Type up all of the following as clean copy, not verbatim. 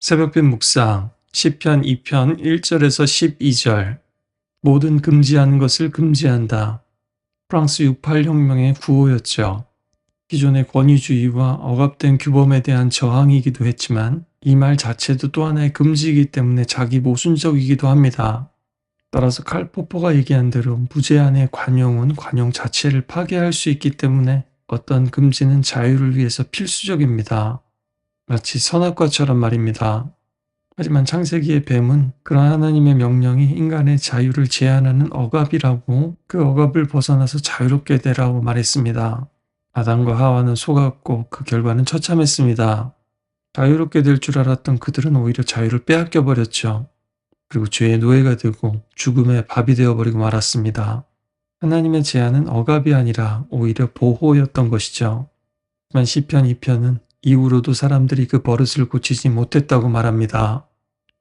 새벽빛 묵상 시편 2편 1절에서 12절. 모든 금지하는 것을 금지한다. 프랑스 68혁명의 구호였죠. 기존의 권위주의와 억압된 규범에 대한 저항이기도 했지만 이 말 자체도 또 하나의 금지이기 때문에 자기 모순적이기도 합니다. 따라서 칼 포퍼가 얘기한 대로 무제한의 관용은 관용 자체를 파괴할 수 있기 때문에 어떤 금지는 자유를 위해서 필수적입니다. 마치 선악과처럼 말입니다. 하지만 창세기의 뱀은 그러한 하나님의 명령이 인간의 자유를 제한하는 억압이라고, 그 억압을 벗어나서 자유롭게 되라고 말했습니다. 아담과 하와는 속았고 그 결과는 처참했습니다. 자유롭게 될 줄 알았던 그들은 오히려 자유를 빼앗겨 버렸죠. 그리고 죄의 노예가 되고 죽음의 밥이 되어버리고 말았습니다. 하나님의 제한은 억압이 아니라 오히려 보호였던 것이죠. 하지만 시편 2편은 이후로도 사람들이 그 버릇을 고치지 못했다고 말합니다.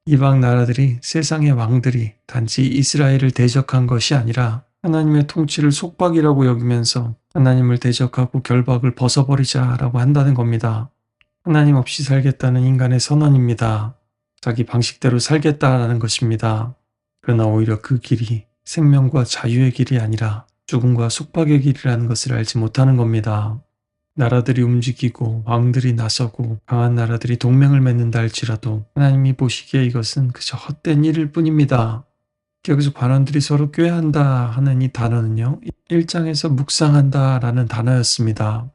이방 나라들이, 세상의 왕들이 단지 이스라엘을 대적한 것이 아니라 하나님의 통치를 속박이라고 여기면서 하나님을 대적하고 결박을 벗어버리자라고 한다는 겁니다. 하나님 없이 살겠다는 인간의 선언입니다. 자기 방식대로 살겠다라는 것입니다. 그러나 오히려 그 길이 생명과 자유의 길이 아니라 죽음과 속박의 길이라는 것을 알지 못하는 겁니다. 나라들이 움직이고 왕들이 나서고 강한 나라들이 동맹을 맺는다 할지라도 하나님이 보시기에 이것은 그저 헛된 일일 뿐입니다. 여기서 관원들이 서로 꾀한다 하는 이 단어는요, 1장에서 묵상한다 라는 단어였습니다.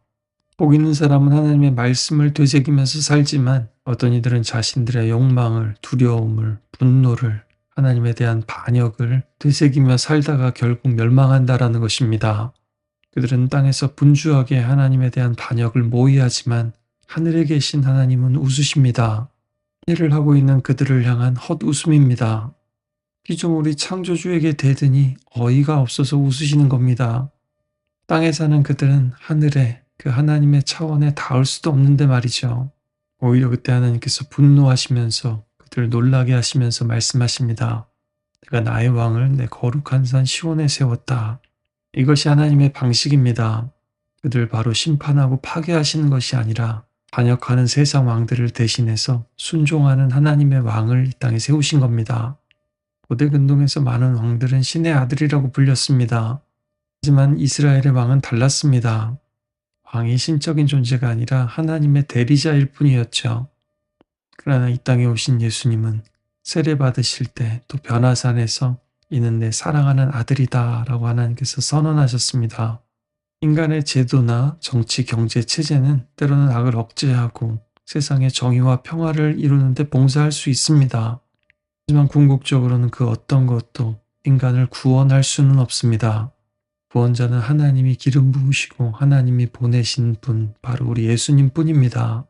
복 있는 사람은 하나님의 말씀을 되새기면서 살지만 어떤 이들은 자신들의 욕망을, 두려움을, 분노를, 하나님에 대한 반역을 되새기며 살다가 결국 멸망한다라는 것입니다. 그들은 땅에서 분주하게 하나님에 대한 반역을 모의하지만 하늘에 계신 하나님은 웃으십니다. 일을 하고 있는 그들을 향한 헛웃음입니다. 피조물이 창조주에게 대드니 어이가 없어서 웃으시는 겁니다. 땅에 사는 그들은 하늘에, 그 하나님의 차원에 닿을 수도 없는데 말이죠. 오히려 그때 하나님께서 분노하시면서 그들을 놀라게 하시면서 말씀하십니다. 내가 나의 왕을 내 거룩한 산 시온에 세웠다. 이것이 하나님의 방식입니다. 그들 바로 심판하고 파괴하시는 것이 아니라 반역하는 세상 왕들을 대신해서 순종하는 하나님의 왕을 이 땅에 세우신 겁니다. 고대 근동에서 많은 왕들은 신의 아들이라고 불렸습니다. 하지만 이스라엘의 왕은 달랐습니다. 왕이 신적인 존재가 아니라 하나님의 대리자일 뿐이었죠. 그러나 이 땅에 오신 예수님은 세례 받으실 때 또 변화산에서 이는 내 사랑하는 아들이다 라고 하나님께서 선언하셨습니다. 인간의 제도나 정치, 경제, 체제는 때로는 악을 억제하고 세상의 정의와 평화를 이루는 데 봉사할 수 있습니다. 하지만 궁극적으로는 그 어떤 것도 인간을 구원할 수는 없습니다. 구원자는 하나님이 기름 부으시고 하나님이 보내신 분, 바로 우리 예수님 뿐입니다.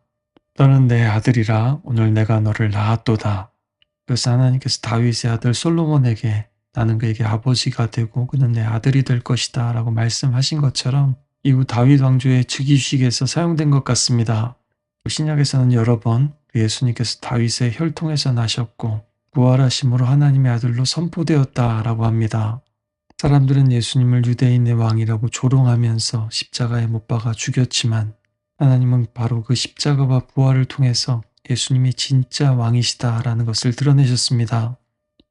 너는 내 아들이라 오늘 내가 너를 낳았도다. 그래서 하나님께서 다윗의 아들 솔로몬에게 나는 그에게 아버지가 되고 그는 내 아들이 될 것이다 라고 말씀하신 것처럼 이후 다윗 왕조의 즉위식에서 사용된 것 같습니다. 신약에서는 여러 번 예수님께서 다윗의 혈통에서 나셨고 부활하심으로 하나님의 아들로 선포되었다라고 합니다. 사람들은 예수님을 유대인의 왕이라고 조롱하면서 십자가에 못 박아 죽였지만 하나님은 바로 그 십자가와 부활을 통해서 예수님이 진짜 왕이시다라는 것을 드러내셨습니다.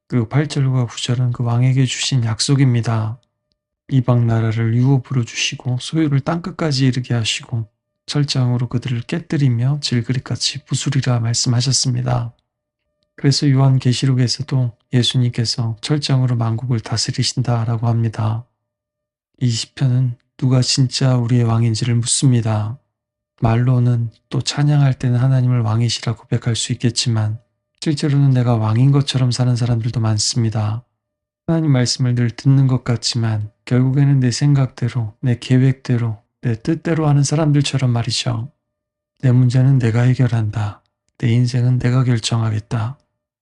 그리고 8절과 9절은 그 왕에게 주신 약속입니다. 이방 나라를 유업으로 주시고 소유를 땅끝까지 이르게 하시고 철장으로 그들을 깨뜨리며 질그릇같이 부수리라 말씀하셨습니다. 그래서 요한계시록에서도 예수님께서 철장으로 만국을 다스리신다라고 합니다. 이 시편은 누가 진짜 우리의 왕인지를 묻습니다. 말로는 또 찬양할 때는 하나님을 왕이시라 고백할 수 있겠지만 실제로는 내가 왕인 것처럼 사는 사람들도 많습니다. 하나님 말씀을 늘 듣는 것 같지만 결국에는 내 생각대로, 내 계획대로, 내 뜻대로 하는 사람들처럼 말이죠. 내 문제는 내가 해결한다. 내 인생은 내가 결정하겠다.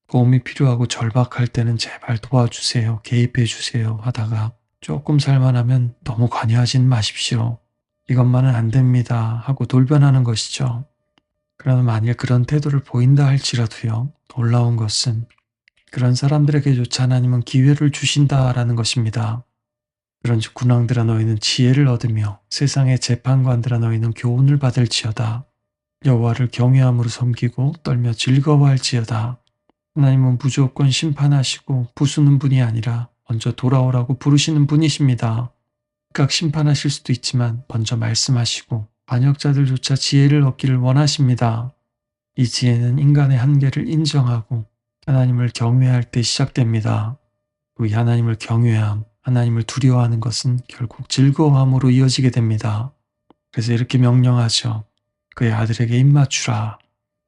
도움이 필요하고 절박할 때는 제발 도와주세요. 개입해 주세요 하다가 조금 살만하면 너무 관여하지는 마십시오. 이것만은 안 됩니다 하고 돌변하는 것이죠. 그러나 만일 그런 태도를 보인다 할지라도요. 놀라운 것은 그런 사람들에게조차 하나님은 기회를 주신다라는 것입니다. 그런즉 군왕들아 너희는 지혜를 얻으며 세상의 재판관들아 너희는 교훈을 받을지어다. 여호와를 경외함으로 섬기고 떨며 즐거워할지어다. 하나님은 무조건 심판하시고 부수는 분이 아니라 먼저 돌아오라고 부르시는 분이십니다. 각 심판하실 수도 있지만 먼저 말씀하시고 반역자들조차 지혜를 얻기를 원하십니다. 이 지혜는 인간의 한계를 인정하고 하나님을 경외할 때 시작됩니다. 이 하나님을 경외함, 하나님을 두려워하는 것은 결국 즐거움으로 이어지게 됩니다. 그래서 이렇게 명령하죠. 그의 아들에게 입 맞추라.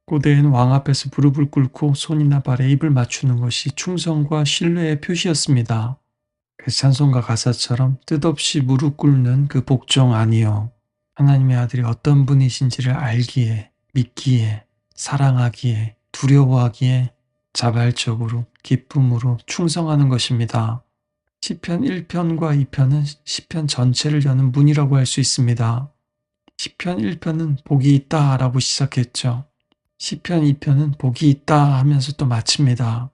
고대에는 왕 앞에서 무릎을 꿇고 손이나 발에 입을 맞추는 것이 충성과 신뢰의 표시였습니다. 그래서 찬송가 가사처럼 뜻없이 무릎 꿇는 그 복종 아니요. 하나님의 아들이 어떤 분이신지를 알기에, 믿기에, 사랑하기에, 두려워하기에 자발적으로 기쁨으로 충성하는 것입니다. 시편 1편과 2편은 시편 전체를 여는 문이라고 할 수 있습니다. 시편 1편은 복이 있다라고 시작했죠. 시편 2편은 복이 있다 하면서 또 마칩니다.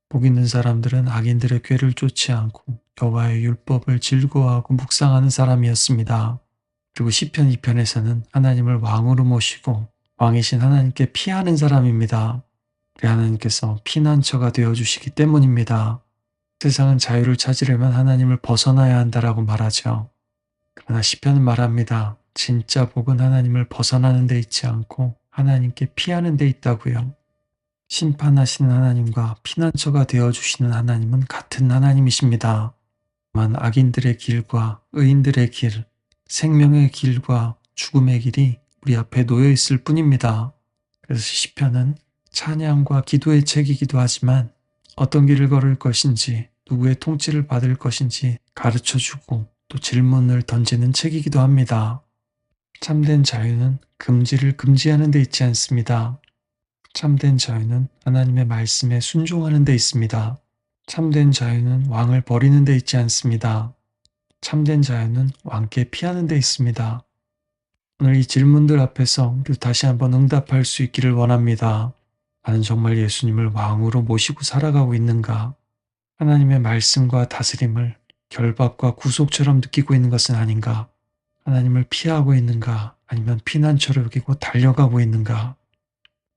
복 있는 사람들은 악인들의 궤를 쫓지 않고 여호와의 율법을 즐거워하고 묵상하는 사람이었습니다. 그리고 시편 2편에서는 하나님을 왕으로 모시고 왕이신 하나님께 피하는 사람입니다. 하나님께서 피난처가 되어주시기 때문입니다. 세상은 자유를 찾으려면 하나님을 벗어나야 한다라고 말하죠. 그러나 시편은 말합니다. 진짜 복은 하나님을 벗어나는 데 있지 않고 하나님께 피하는 데 있다고요. 심판하시는 하나님과 피난처가 되어주시는 하나님은 같은 하나님이십니다. 다만 악인들의 길과 의인들의 길, 생명의 길과 죽음의 길이 우리 앞에 놓여 있을 뿐입니다. 그래서 시편은 찬양과 기도의 책이기도 하지만 어떤 길을 걸을 것인지, 누구의 통치를 받을 것인지 가르쳐주고 또 질문을 던지는 책이기도 합니다. 참된 자유는 금지를 금지하는 데 있지 않습니다. 참된 자유는 하나님의 말씀에 순종하는 데 있습니다. 참된 자유는 왕을 버리는 데 있지 않습니다. 참된 자유는 왕께 피하는 데 있습니다. 오늘 이 질문들 앞에서 우리 다시 한번 응답할 수 있기를 원합니다. 나는 정말 예수님을 왕으로 모시고 살아가고 있는가? 하나님의 말씀과 다스림을 결박과 구속처럼 느끼고 있는 것은 아닌가? 하나님을 피하고 있는가? 아니면 피난처로 여기고 달려가고 있는가?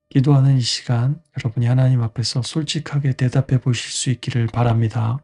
기도하는 이 시간 여러분이 하나님 앞에서 솔직하게 대답해 보실 수 있기를 바랍니다.